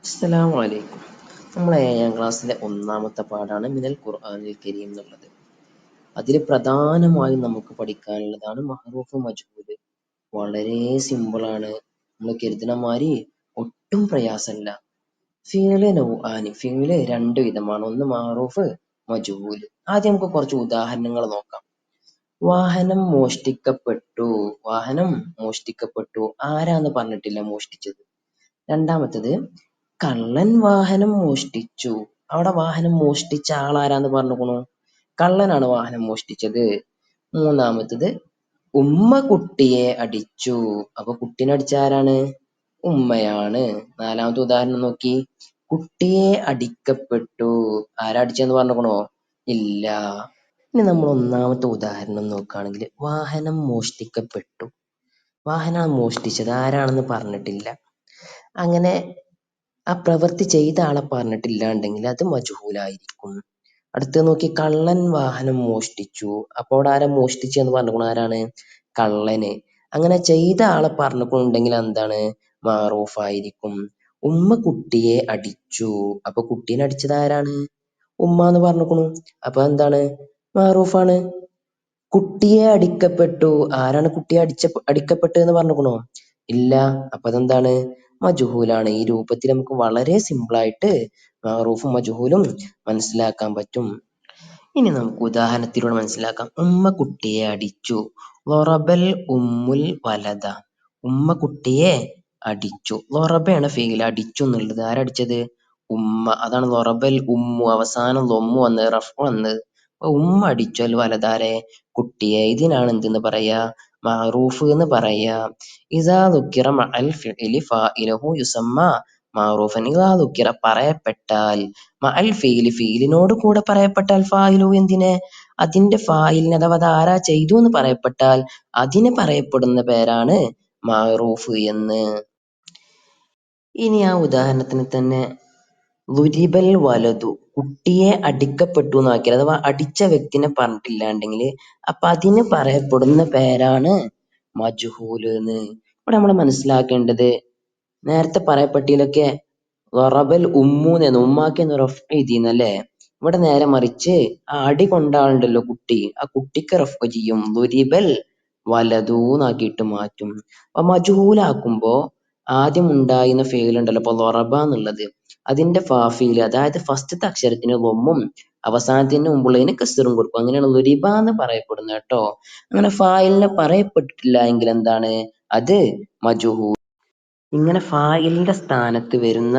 അസ്സലാമു അലൈക്കും. നമ്മളെ 7ാം ക്ലാസ്സിലെ ഒന്നാമത്തെ പാഠാണ് മിനൽ ഖുർആനിൽ കരീം എന്നുള്ളത്. അതിൽ പ്രധാനമായും നമുക്ക് പഠിക്കാനുള്ളതാണ് മഹ്റൂഫ് മജ്ഹൂല്. വളരെ സിമ്പിളാണ്. നമ്മൾ കരുതുന്ന മാതിരി ഒട്ടും പ്രയാസമല്ല. ഫിഅ്ല് നൗആനി, ഫിഅ്ല് രണ്ട് വിധമാണ്. ഒന്ന് മഅറൂഫ്, മജ്ഹൂല്. ആദ്യം നമുക്ക് കുറച്ച് ഉദാഹരണങ്ങൾ നോക്കാം. വാഹനം മോഷ്ടിക്കപ്പെട്ടു. വാഹനം മോഷ്ടിക്കപ്പെട്ടു. ആരാന്ന് പറഞ്ഞിട്ടില്ല മോഷ്ടിച്ചത്. രണ്ടാമത്തത്, കള്ളൻ വാഹനം മോഷ്ടിച്ചു. അവിടെ വാഹനം മോഷ്ടിച്ച ആളാരാന്ന് പറഞ്ഞുകുണു. കള്ളനാണ് വാഹനം മോഷ്ടിച്ചത്. മൂന്നാമത്തത്, ഉമ്മ കുട്ടിയെ അടിച്ചു. അപ്പൊ കുട്ടീനെ അടിച്ച ആരാണ്? ഉമ്മയാണ്. നാലാമത്തെ ഉദാഹരണം നോക്കി. കുട്ടിയെ അടിക്കപ്പെട്ടു. ആരാ അടിച്ചെന്ന് പറഞ്ഞുകുണോ? ഇല്ല. ഇനി നമ്മൾ ഒന്നാമത്തെ ഉദാഹരണം നോക്കുകയാണെങ്കിൽ വാഹനം മോഷ്ടിക്കപ്പെട്ടു. വാഹനം മോഷ്ടിച്ചത് ആരാണെന്ന് പറഞ്ഞിട്ടില്ല. അങ്ങനെ ആ പ്രവൃത്തി ചെയ്ത ആളെ പറഞ്ഞിട്ടില്ലാണ്ടെങ്കിൽ അത് മജ്ഹൂലായിരിക്കും. അടുത്തത് നോക്കി, കള്ളൻ വാഹനം മോഷ്ടിച്ചു. അപ്പൊ അവിടെ ആരാ മോഷ്ടിച്ചെന്ന് പറഞ്ഞുകൊണ്ട് ആരാണ്? കള്ളന്. അങ്ങനെ ചെയ്ത ആളെ പറഞ്ഞിട്ടുണ്ടെങ്കിൽ എന്താണ്? മഅറൂഫായിരിക്കും. ഉമ്മ കുട്ടിയെ അടിച്ചു. അപ്പൊ കുട്ടീനെ അടിച്ചത് ആരാണ്? ഉമ്മ എന്ന് പറഞ്ഞുക്കുണു. അപ്പൊ എന്താണ്? മഅറൂഫാണ്. കുട്ടിയെ അടിക്കപ്പെട്ടു. ആരാണ് കുട്ടിയെ അടിക്കപ്പെട്ടതെന്ന് പറഞ്ഞുക്കുണോ? ഇല്ല. അപ്പൊ അതെന്താണ്? മജ്ഹൂലാണ്. ഈ രൂപത്തിൽ നമുക്ക് വളരെ സിമ്പിളായിട്ട് മഅറൂഫും മജ്ഹൂലും മനസ്സിലാക്കാൻ പറ്റും. ഇനി നമുക്ക് ഉദാഹരണത്തിലൂടെ മനസ്സിലാക്കാം. ഉമ്മ കുട്ടിയെ അടിച്ചു. ലൊറബൽ ഉമ്മുൽ വലദ. ഉമ്മ കുട്ടിയെ അടിച്ചു. ലൊറബയാണ് ഫീൽ, അടിച്ചു എന്നുള്ളത്. ആരടിച്ചത്? ഉമ്മ. അതാണ് ലൊറബൽ ഉമ്മു, അവസാനം ലൊമ്മു വന്ന് റഫ് വന്ന്. അപ്പൊ ഉമ്മ അടിച്ചു അൽ വലദാരെ, കുട്ടിയെ. ഇതിനാണ് എന്തെന്ന് പറയാ? മഅറൂഫ് എന്ന് പറയാ. ഇദാ ദുക്കിറ മഅൽ ഫിഅലി ഫാഇലഹു യുസമ്മ മഅറൂഫൻ. ഇദാ ദുക്കിറ പറയപ്പെട്ടാൽ, മഅൽ ഫീലി ഫീലിനോട് കൂടെ പറയപ്പെട്ടാൽ, ഫായിലു എന്തിനെ? അതിന്റെ ഫായിലിന്, അഥവാ അത് ആരാ ചെയ്തു എന്ന് പറയപ്പെട്ടാൽ അതിന് പറയപ്പെടുന്ന പേരാണ് മഅറൂഫ് എന്ന്. ഇനി ആ ഉദാഹരണത്തിന് തന്നെ ളുരിബൽ വലതു, കുട്ടിയെ അടിക്കപ്പെട്ടു എന്നാക്കിയാൽ, അഥവാ അടിച്ച വ്യക്തിനെ പറഞ്ഞിട്ടില്ലാണ്ടെങ്കിൽ അപ്പൊ അതിന് പറയപ്പെടുന്ന പേരാണ് മജ്ഹൂല് എന്ന്. ഇവിടെ നമ്മൾ മനസ്സിലാക്കേണ്ടത്, നേരത്തെ പറയപ്പെട്ടിലൊക്കെ റബൽ ഉമ്മൂന്ന്, ഉമ്മാക്കിന്ന് റഫ് എഴുതിന്നല്ലേ. ഇവിടെ നേരെ മറിച്ച് ആ അടി കൊണ്ട ആളുണ്ടല്ലോ കുട്ടി, ആ കുട്ടിക്ക് റഫ് ചെയ്യും. ളുരിബൽ വലതൂന്നാക്കിയിട്ട് മാറ്റും. അപ്പൊ മജ്ഹൂലാക്കുമ്പോ ആദ്യം ഉണ്ടായിരുന്ന ഫെയിൽ ഉണ്ടല്ലോ, ഇപ്പൊ ലൊറബ എന്നുള്ളത്, അതിന്റെ ഫാഫീല്, അതായത് ഫസ്റ്റത്തെ അക്ഷരത്തിന് ലൊമ്മും അവസാനത്തിന് മുമ്പുള്ളതിന് കസറും കൊടുക്കും. അങ്ങനെയാണ് ളുരിബ എന്ന് പറയപ്പെടുന്നത് കേട്ടോ. അങ്ങനെ ഫായിലിനെ പറയപ്പെട്ടിട്ടില്ല എങ്കിൽ എന്താണ്? അത് മജ്ഹൂൽ. ഇങ്ങനെ ഫായിലിന്റെ സ്ഥാനത്ത് വരുന്ന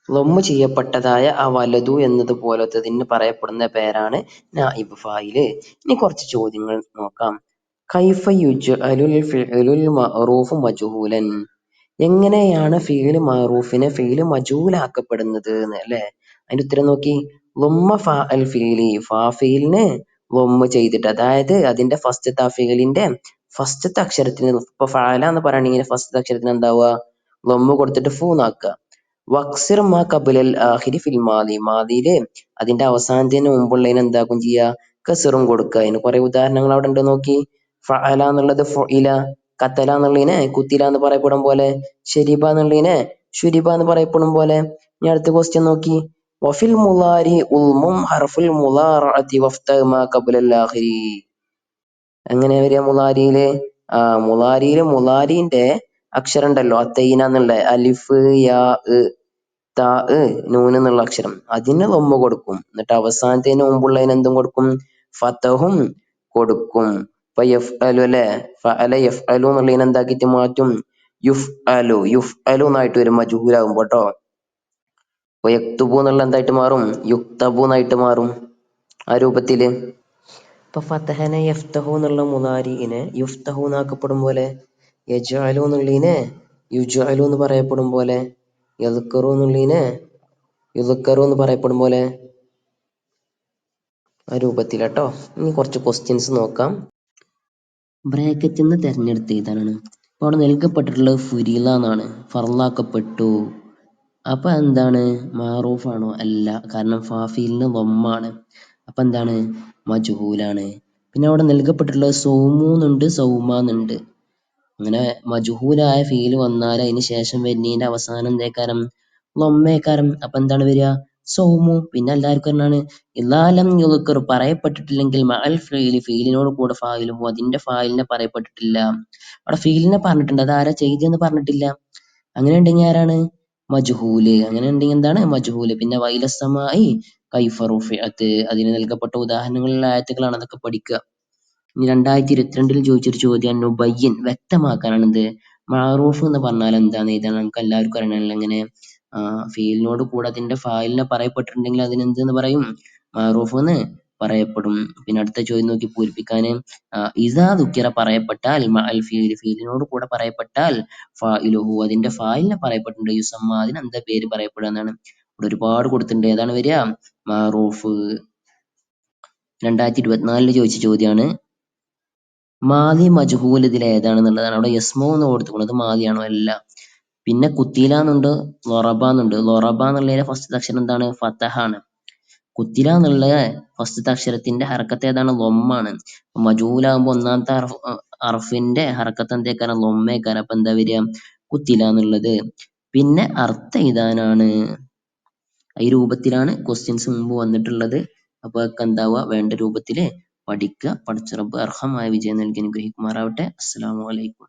ലൊമ്മ് ചെയ്യപ്പെട്ടതായ ആ വലതു എന്നതുപോലത്തതിന് പറയപ്പെടുന്ന പേരാണ് നായിബ് ഫായില്. ഇനി കുറച്ച് ചോദ്യങ്ങൾ നോക്കാം. കൈഫ യുജ്അലുൽ ഫിഅലുൽ മഅറൂഫു മജ്ഹൂലൻ. എങ്ങനെയാണ് ഫീല് മഅറൂഫിനെ ഫീല് മജ്ഹൂലാക്കപ്പെടുന്നത് എന്ന് അല്ലെ. അതിന്റെ ഉത്തരം നോക്കി. ളുമ്മ ഫാ അൽ ഫീലി, ഫാ ഫീലിന് ളുമ്മ ചെയ്തിട്ട്, അതായത് അതിന്റെ ഫസ്റ്റത്തെ ആ ഫീലിന്റെ ഫസ്റ്റത്തെ അക്ഷരത്തിന്, ഇപ്പൊ ഫഅല എന്ന് പറയുകയാണെങ്കിൽ ഫസ്റ്റത്തെ അക്ഷരത്തിന് എന്താവുക? ളുമ്മ കൊടുത്തിട്ട് ഫൂന്നാക്കുക. വക്സിർ മാ ഖബലൽ ആഖിരി ഫിൽ മാദി, മാദിയില് അതിന്റെ അവസാനത്തിന് മുമ്പുള്ളതിന് എന്താക്കും ചെയ്യുക? കസറും കൊടുക്കുക. അതിന് കുറെ ഉദാഹരണങ്ങൾ അവിടെ ഉണ്ട് നോക്കി. ഫഅല എന്നുള്ളത് ഫുഇല, കത്തല എന്നുള്ളതിനെ കുത്തില എന്ന് പറയപ്പെടും പോലെ, ശരിബ എന്നുള്ളതിനെ ശുരിബ എന്ന് പറയപ്പെടും പോലെ. ഇനി അടുത്ത ക്വസ്റ്റ്യൻ നോക്കി. വഫിൽ മുലാരി ഉൽമും ഹർഫുൽ മുലാറഅതി വഫ്തഹ് മാ ഖബലൽ ആഖിരി. എങ്ങനെ വരിക മുലാരിയില്? മുലാരിയില് മുലാരിന്റെ അക്ഷരം ഉണ്ടല്ലോ, അത്തൈന എന്നുള്ള അലിഫ് യാ താ നൂൻ എന്നുള്ള അക്ഷരം, അതിന് ലൊമ്മ കൊടുക്കും. എന്നിട്ട് അവസാനത്തിന് മുമ്പുള്ളതിന് എന്തും കൊടുക്കും? ഫതഹും കൊടുക്കും. ഇപ്പൊ യഫ് അലു അല്ലെ, ഫഅല യഫ് അലു എന്നുള്ളതിനെ എന്താക്കിയിട്ട് മാറ്റും? യുഫ് അലു, യുഫ് അലു എന്നായിട്ട് വരും മജ്ഹൂലാകുമ്പോ കേട്ടോ. ഇപ്പൊ യക്തുബു എന്നുള്ള എന്തായിട്ട് മാറും? യുക്തബു എന്നായിട്ട് മാറും ആ രൂപത്തില്. ഇപ്പൊ ഫതഹനെ യഫ്തഹു എന്നുള്ള മുലാരിനെ യുഫ്തഹു എന്നാക്കപ്പെടും പോലെ, യജ്അലു എന്നുള്ളതിനെ യുജ്അലു എന്ന് പറയപ്പെടും പോലെ, യദ്കറു എന്നുള്ളതിനെ യുദ്കറു എന്ന് പറയപ്പെടും പോലെ, ആ രൂപത്തിലാട്ടോ. ഇനി കുറച്ച് ക്വസ്റ്റ്യൻസ് നോക്കാം. ബ്രാക്കറ്റിൽ നിന്ന് തെരഞ്ഞെടുത്ത് എഴുതാനാണ്. അപ്പൊ അവിടെ നൽകപ്പെട്ടിട്ടുള്ളത് ഫുരീല എന്നാണ്, ഫർലാക്കപ്പെട്ടു. അപ്പൊ എന്താണ്? മാറൂഫാണോ? അല്ല, കാരണം ഫാഫീലിന് ലൊമ്മാണ്. അപ്പൊ എന്താണ്? മജ്ഹൂലാണ്. പിന്നെ അവിടെ നൽകപ്പെട്ടിട്ടുള്ളത് സൗമൂന്നുണ്ട്, സൗമാന്നുണ്ട്. അങ്ങനെ മജ്ഹൂലായ ഫീല് വന്നാൽ അതിന് ശേഷം വരുന്നതിന്റെ അവസാനം എന്തേക്കാരം? ലൊമ്മേക്കാരം. അപ്പൊ എന്താണ് വരിക? സൗമു. പിന്നെ എല്ലാവർക്കും എന്താണ്? ഇലാലം യുദ്ക്കർ പറയപ്പെട്ടിട്ടില്ലെങ്കിൽ മഅൽ ഫീലി ഫീലിനോട് കൂടെ ഫായിലുഹു അതിന്റെ ഫായിലിനെ പറയപ്പെട്ടിട്ടില്ല. അവിടെ ഫീലിനെ പറഞ്ഞിട്ടുണ്ട്, അത് ആരാ ചെയ്തെന്ന് പറഞ്ഞിട്ടില്ല. അങ്ങനെ ഉണ്ടെങ്കിൽ ആരാണ്? മജ്ഹൂല്. അങ്ങനെ ഉണ്ടെങ്കിൽ എന്താണ്? മജ്ഹൂല്. പിന്നെ വൈലസമായി കൈഫ റുഫിഅത്ത്, അതിന് നൽകപ്പെട്ട ഉദാഹരണങ്ങളിലുള്ള ആയത്തുകളാണ് അതൊക്കെ പഠിക്കുക. ഇനി 2022 ചോദിച്ചൊരു ചോദ്യം നുബയ്യിൻ, വ്യക്തമാക്കാനാണ്. എന്ത്? മഅറൂഫ് എന്ന് പറഞ്ഞാൽ എന്താന്ന് എഴുതാൻ നമുക്ക് എല്ലാവർക്കും അറിയണമല്ലോ. എങ്ങനെ? ഫീലിനോട് കൂടെ അതിന്റെ ഫായിലിനെ പറയപ്പെട്ടിട്ടുണ്ടെങ്കിൽ അതിനെന്തെന്ന് പറയും? മഅറൂഫ് എന്ന് പറയപ്പെടും. പിന്നെ അടുത്ത ചോദ്യം നോക്കി പൂരിപ്പിക്കാന്. ഇസാ ദുക്കിറ പറയപ്പെട്ടാൽ മഅൽ ഫീലി ഫീലിനോട് കൂടെ പറയപ്പെട്ടാൽ ഫായിലുഹു അതിന്റെ ഫായിലിനെ പറയപ്പെട്ടിട്ടുണ്ട് യുസമ്മ അതിന് എന്താ പേര് പറയപ്പെടുക എന്നാണ്. ഇവിടെ ഒരുപാട് കൊടുത്തിട്ടുണ്ട്. ഏതാണ് വരിക? മഅറൂഫ്. 2024 ചോദിച്ച ചോദ്യമാണ് മാദി മജ്ഹൂൽ ഇതിൽ ഏതാണെന്നുള്ളതാണ്. അവിടെ യസ്മോ എന്ന് കൊടുത്തിട്ടുള്ളത് മാദിയാണോ? അല്ല. പിന്നെ കുത്തില എന്നുണ്ട്, ലൊറബ എന്നുണ്ട്. ലൊറബ എന്നുള്ളതിലെ ഫസ്റ്റത്തെ അക്ഷരം എന്താണ്? ഫതഹ ആണ്. കുത്തില എന്നുള്ള ഫസ്റ്റത്തെ അക്ഷരത്തിന്റെ ഹർക്കത്ത് ഏതാണ്? ലൊമ്മാണ്. മജൂലാകുമ്പോ ഒന്നാമത്തെ അറഫിന്റെ ഹർക്കത്ത് എന്തേക്കാരം? ലൊമ്മേക്കാരം. അപ്പൊ എന്താ വരിക? കുത്തില എന്നുള്ളത്. പിന്നെ അർത്ഥം എഴുതാനാണ്. ഈ രൂപത്തിലാണ് ക്വസ്റ്റ്യൻസ് മുമ്പ് വന്നിട്ടുള്ളത്. അപ്പൊ അതൊക്കെ എന്താവുക? വേണ്ട രൂപത്തില് പഠിക്കുക. പടച്ച റബ്ബ് അർഹമായ വിജയം നൽകി അനുഗ്രഹിക്കുമാറാവട്ടെ. അസ്സലാമു അലൈക്കും.